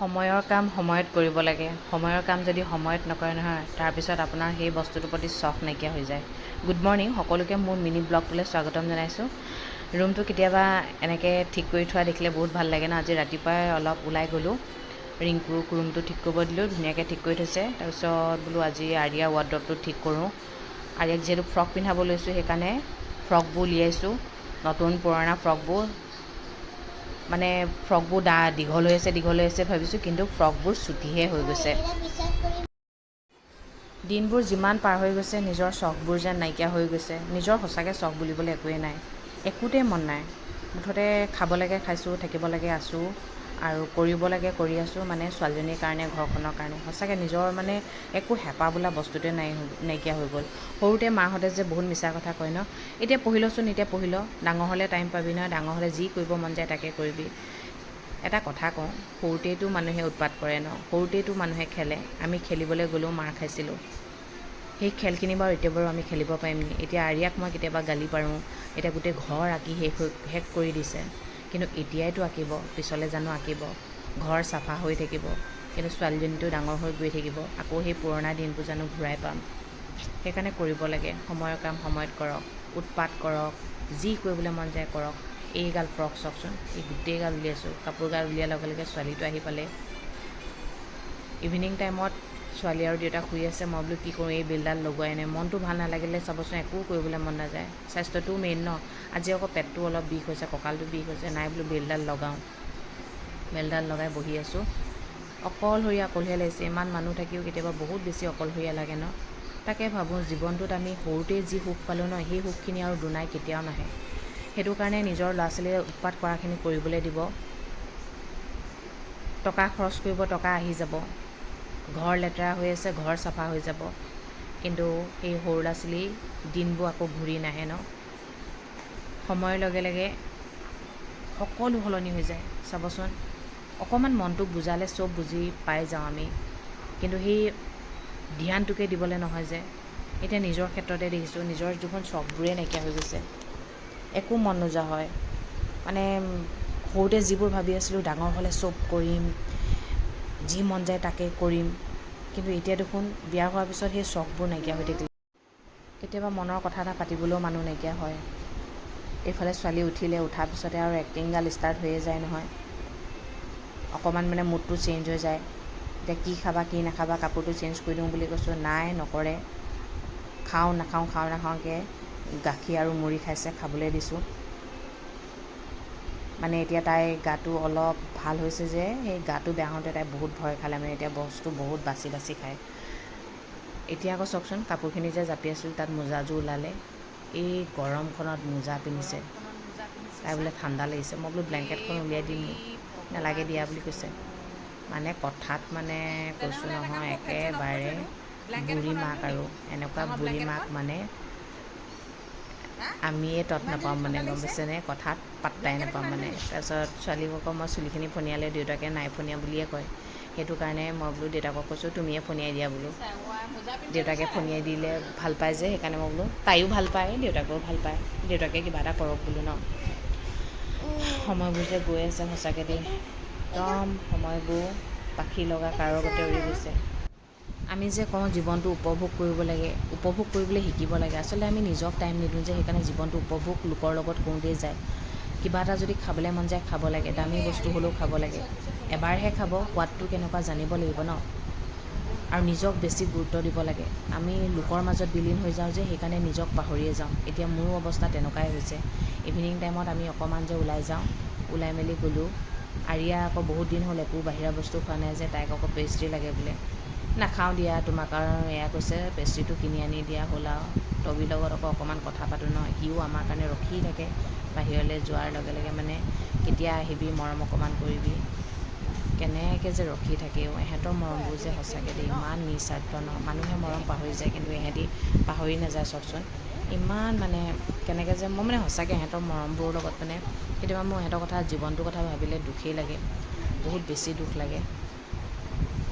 সময়ৰ কাম সময়ত কৰিব লাগে। সময়ৰ কাম যদি সময়ত নকৰে নহয়, তাৰপিছত আপোনাৰ সেই বস্তুটোৰ প্ৰতি চখ নাইকিয়া হৈ যায়। গুড মৰ্ণিং, সকলোকে মোৰ মিনি ব্লগটোলৈ স্বাগতম জনাইছোঁ। ৰুমটো কেতিয়াবা এনেকৈ ঠিক কৰি থোৱা দেখিলে বহুত ভাল লাগে ন। আজি ৰাতিপুৱাই অলপ ওলাই গ'লোঁ, ৰিংকুক ৰুমটো ঠিক কৰিব দিলোঁ, ধুনীয়াকৈ ঠিক কৰি থৈছে। তাৰপিছত বোলো আজি আৰিয়াৰ ৱাৰ্ড্ৰবটো ঠিক কৰোঁ। আৰিয়াক যিহেতু ফ্ৰক পিন্ধাব লৈছোঁ, সেইকাৰণে ফ্ৰকবোৰ উলিয়াইছোঁ। নতুন পুৰণা ফ্ৰকবোৰ, মানে ফ্ৰকবোৰ দীঘল হৈ আছে ভাবিছোঁ, কিন্তু ফ্ৰকবোৰ চুটিহে হৈ গৈছে। দিনবোৰ যিমান পাৰ হৈ গৈছে, নিজৰ চখবোৰ যেন নাইকিয়া হৈ গৈছে। নিজৰ সঁচাকৈ চখ বুলিবলৈ একোৱেই নাই, একোতে মন নাই। মুঠতে খাব লাগে খাইছোঁ, থাকিব লাগে আছোঁ, আৰু কৰিব লাগে কৰি আছোঁ। মানে ছোৱালীজনীৰ কাৰণে, ঘৰখনৰ কাৰণে সঁচাকৈ নিজৰ মানে একো হেঁপাহ বোলা বস্তুটোৱে নাইকিয়া হৈ গ'ল। সৰুতে মাহঁতে যে বহুত মিছা কথা কয় ন, এতিয়া পঢ়ি লচোন, এতিয়া পঢ়ি ল, ডাঙৰ হ'লে টাইম পাবি নহয়, ডাঙৰ হ'লে যি কৰিব মন যায় তাকে কৰিবি। এটা কথা কওঁ, সৰুতেইতো মানুহে উৎপাত কৰে ন, সৰুতেইতো মানুহে খেলে। আমি খেলিবলৈ গ'লেও মাৰ খাইছিলোঁ। সেই খেলখিনি এতিয়া আমি খেলিব পাৰিম নি? এতিয়া আৰিয়াক মই কেতিয়াবা গালি পাৰোঁ, এতিয়া গোটেই ঘৰ আঁকি শেষ কৰি দিছে, কিন্তু এতিয়াইতো আঁকিব, পিছলৈ জানো আঁকিব? ঘৰ চাফা হৈ থাকিব, কিন্তু ছোৱালীজনীটো ডাঙৰ হৈ গৈ থাকিব। আকৌ সেই পুৰণা দিনবোৰ জানো ঘূৰাই পাম? সেইকাৰণে কৰিব লাগে, সময়ৰ কাম সময়ত কৰক, উৎপাত কৰক, যি কৰিবলৈ মন যায় কৰক। এইগাল ফ্ৰক চাওকচোন, এই গোটেইগাল উলিয়াইছোঁ। কাপোৰগাল উলিওৱাৰ লগে লগে ছোৱালীটো আহি পালে। ইভিনিং টাইমত ছোৱালী আৰু দেউতাক শুই আছে। মই বোলো কি কৰোঁ, এই বেলডাল লগোৱাই নাই। মনটো ভাল নালাগিলে চাবচোন, একো কৰিবলৈ মন নাযায়। স্বাস্থ্যটোও মেইন ন। আজি আকৌ পেটটো অলপ বিষ হৈছে, কঁকালটো বিষ হৈছে, নাই বোলো বেলডাল লগাওঁ। বেলডাল লগাই বহি আছোঁ। অকলশৰীয়া লাগিছে। ইমান মানুহ থাকিও কেতিয়াবা বহুত বেছি অকলশৰীয়া লাগে ন। তাকে ভাবোঁ, জীৱনটোত আমি সৰুতেই যি সুখ পালোঁ ন, সেই সুখখিনি আৰু দুনাই কেতিয়াও নাহে। সেইটো কাৰণে নিজৰ ল'ৰা ছোৱালীয়ে উৎপাত কৰাখিনি কৰিবলৈ দিব। টকা খৰচ কৰিব, টকা আহি যাব। ঘৰ লেতেৰা হৈ আছে, ঘৰ চাফা হৈ যাব। কিন্তু সেই সৰু ল'ৰা ছোৱালীৰ দিনবোৰ আকৌ ঘূৰি নাহে ন। সময়ৰ লগে লগে সকলো সলনি হৈ যায় চাবচোন। অকণমান মনটোক বুজালে চব বুজি পাই যাওঁ আমি, কিন্তু সেই ধ্যানটোকে দিবলৈ নহয় যে। এতিয়া নিজৰ ক্ষেত্ৰতে দেখিছোঁ, নিজৰ দেখোন চখবোৰেই নাইকিয়া হৈ গৈছে, একো মন নোযোৱা হয়। মানে সৰুতে যিবোৰ ভাবি আছিলোঁ, ডাঙৰ হ'লে চব কৰিম, যি মন যায় তাকে কৰিম, কিন্তু এতিয়া দেখোন বিয়া হোৱাৰ পিছত সেই চখবোৰ নাইকিয়া হৈ থাকিলে। কেতিয়াবা মনৰ কথা এটা পাতিবলৈও মানুহ নাইকিয়া হয়। এইফালে ছোৱালী উঠাৰ পিছতে আৰু এক্টিংগাল ষ্টাৰ্ট হৈয়ে যায় নহয়। অকণমান মানে মুডটো চেঞ্জ হৈ যায়। এতিয়া কি খাবা কি নাখাবা, কাপোৰটো চেঞ্জ কৰি দিওঁ বুলি কৈছোঁ, নাই নকৰে। খাওঁ নাখাওঁকৈ গাখীৰ আৰু মুড়ি খাইছে, খাবলৈ দিছোঁ। মানে এতিয়া তাই গাটো অলপ ভাল হৈছে যে, সেই গাটো বেয়া হওঁতে তাই বহুত ভয় খালে, মানে এতিয়া বস্তু বহুত বাচি বাচি খায়। এতিয়া আকৌ চাওকচোন, কাপোৰখিনি যে জাপি আছিলোঁ তাত মোজাযোৰ ওলালে। এই গৰমখনত মোজা পিন্ধিছে। তাই বোলে ঠাণ্ডা লাগিছে। মই বোলো ব্লেংকেটখন উলিয়াই দিম নি? নালাগে দিয়া বুলি কৈছে। মানে কথাত মানে কৈছোঁ নহয়, একেবাৰে বুঢ়ী মাক। আৰু এনেকুৱা বুঢ়ী মাক মানে আমিয়ে তত নাপাম মানে, গম পাইছেনে? কথাত পাত্তাই নাপাম মানে। তাৰপিছত ছোৱালীক আকৌ মই চুলিখিনি ফনিয়ালে, দেউতাকে নাই ফনিয়া বুলিয়ে কয়। সেইটো কাৰণে মই বোলো দেউতাকক কৈছোঁ, তুমিয়ে ফনিয়াই দিয়া বোলো। দেউতাকে ফনিয়াই দিলে ভাল পায় যে, সেইকাৰণে মই বোলো তাইও ভাল পায়, দেউতাকেও ভাল পায়, দেউতাকে কিবা এটা কৰক বোলো ন। সময়বোৰ যে গৈ আছে সঁচাকৈ দেই, একদম সময়বোৰ পাখি লগা কাৰগতে উৰি গৈছে। আমি যে কওঁ জীৱনটো উপভোগ কৰিব লাগে, উপভোগ কৰিবলৈ শিকিব লাগে। আচলতে আমি নিজক টাইম নিদিওঁ যে, সেইকাৰণে জীৱনটো উপভোগ লোকৰ লগত কৰোঁতেই যায়। কিবা এটা যদি খাবলৈ মন যায়, খাব লাগে, দামী বস্তু হ'লেও খাব লাগে। এবাৰহে খাব, সোৱাদটো কেনেকুৱা জানিব লাগিব ন। আৰু নিজক বেছি গুৰুত্ব দিব লাগে। আমি লোকৰ মাজত বিলীন হৈ যাওঁ যে, সেইকাৰণে নিজক পাহৰিয়ে যাওঁ। এতিয়া মোৰো অৱস্থা তেনেকুৱাই হৈছে। ইভিনিং টাইমত আমি অকণমান যে ওলাই যাওঁ, ওলাই মেলি গ'লোঁ। আৰিয়া আকৌ বহুত দিন হ'ল একো বাহিৰা বস্তু খোৱা নাই যে, তাইক আকৌ পেষ্ট্ৰি লাগে বোলে। নাখাওঁ দিয়া তোমাক, আৰু এয়া কৈছে পেষ্ট্ৰিটো কিনি আনি দিয়া হ'ল। আৰু টবিৰ লগত আকৌ অকণমান কথা পাতোঁ ন, সিও আমাৰ কাৰণে ৰখি থাকে বাহিৰলৈ যোৱাৰ লগে লগে, মানে কেতিয়া আহিবি, মৰম অকণমান কৰিবি। কেনেকৈ যে ৰখি থাকেও, এহঁতৰ মৰমবোৰ যে সঁচাকৈ দেই ইমান নিস্বাৰ্থ ন। মানুহে মৰম পাহৰি যায়, কিন্তু এহেঁতি পাহৰি নাযায় চাওকচোন। ইমান মানে কেনেকৈ যে, মই মানে সঁচাকৈ এহঁতৰ মৰমবোৰৰ লগত মানে কেতিয়াবা মোৰ এহঁতৰ কথা, জীৱনটোৰ কথা ভাবিলে দুখেই লাগে, বহুত বেছি দুখ লাগে।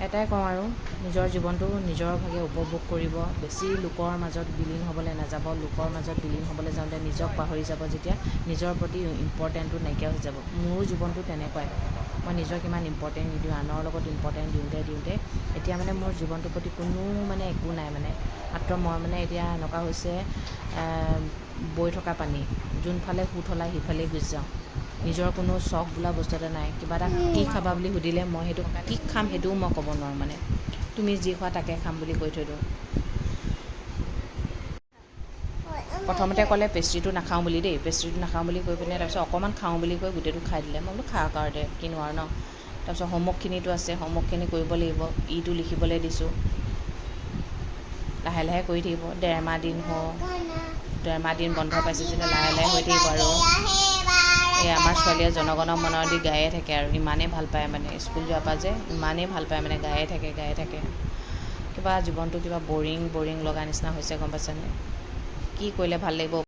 এটাই কওঁ আৰু, নিজৰ জীৱনটো নিজৰ ভাগে উপভোগ কৰিব, বেছি লোকৰ মাজত বিলীন হ'বলৈ নাযাব। লোকৰ মাজত বিলীন হ'বলৈ যাওঁতে নিজক পাহৰি যাব যেতিয়া, নিজৰ প্ৰতি ইম্পৰ্টেণ্টটো নাইকিয়া হৈ যাব। মোৰো জীৱনটো তেনেকুৱাই। মই নিজক ইমান ইম্পৰ্টেণ্ট নিদিওঁ, আনৰ লগত ইম্পৰ্টেণ্ট দিওঁতে এতিয়া মানে মোৰ জীৱনটোৰ প্ৰতি কোনো মানে একো নাই মানে। মাত্ৰ মই মানে এতিয়া এনেকুৱা হৈছে বৈ থকা পানী, যোনফালে সোঁত সলাই সিফালেই গুচি যাওঁ। নিজৰ কোনো চখ বোলা বস্তু এটা নাই। কিবা এটা কি খাবা বুলি সুধিলে মই সেইটো কি খাম সেইটোও মই ক'ব নোৱাৰোঁ মানে। তুমি যি খোৱা তাকে খাম বুলি কৈ থৈ দিওঁ। প্ৰথমতে ক'লে পেষ্ট্ৰিটো নাখাওঁ বুলি দেই, পেষ্ট্ৰিটো নাখাওঁ বুলি কৈ পিনে তাৰপিছত অকণমান খাওঁ বুলি কৈ গোটেইটো খাই দিলে। মই বোলো খাওক আৰু দে, কিনো আৰু ন। তাৰপিছত হোমৱৰ্কখিনিতো আছে, হোমৱৰ্কখিনি কৰিব লাগিব, ইটো লিখিবলৈ দিছোঁ। লাহে লাহে কৰি থাকিব, ডেৰমাহ দিন বন্ধ পাইছে যেতিয়া লাহে লাহে হৈ থাকিব আৰু। এই আমাৰ ছোৱালীয়ে জনগণ মন দি গায়ে থাকে আৰু, ইমানেই ভাল পায় মানে স্কুল যোৱাৰ পৰা যে ইমানেই ভাল পায় মানে, গায়ে থাকে। কিবা জীৱনটো কিবা বৰিং লগা নিচিনা হৈছে, গম পাইছানে? কি কৰিলে ভাল লাগিব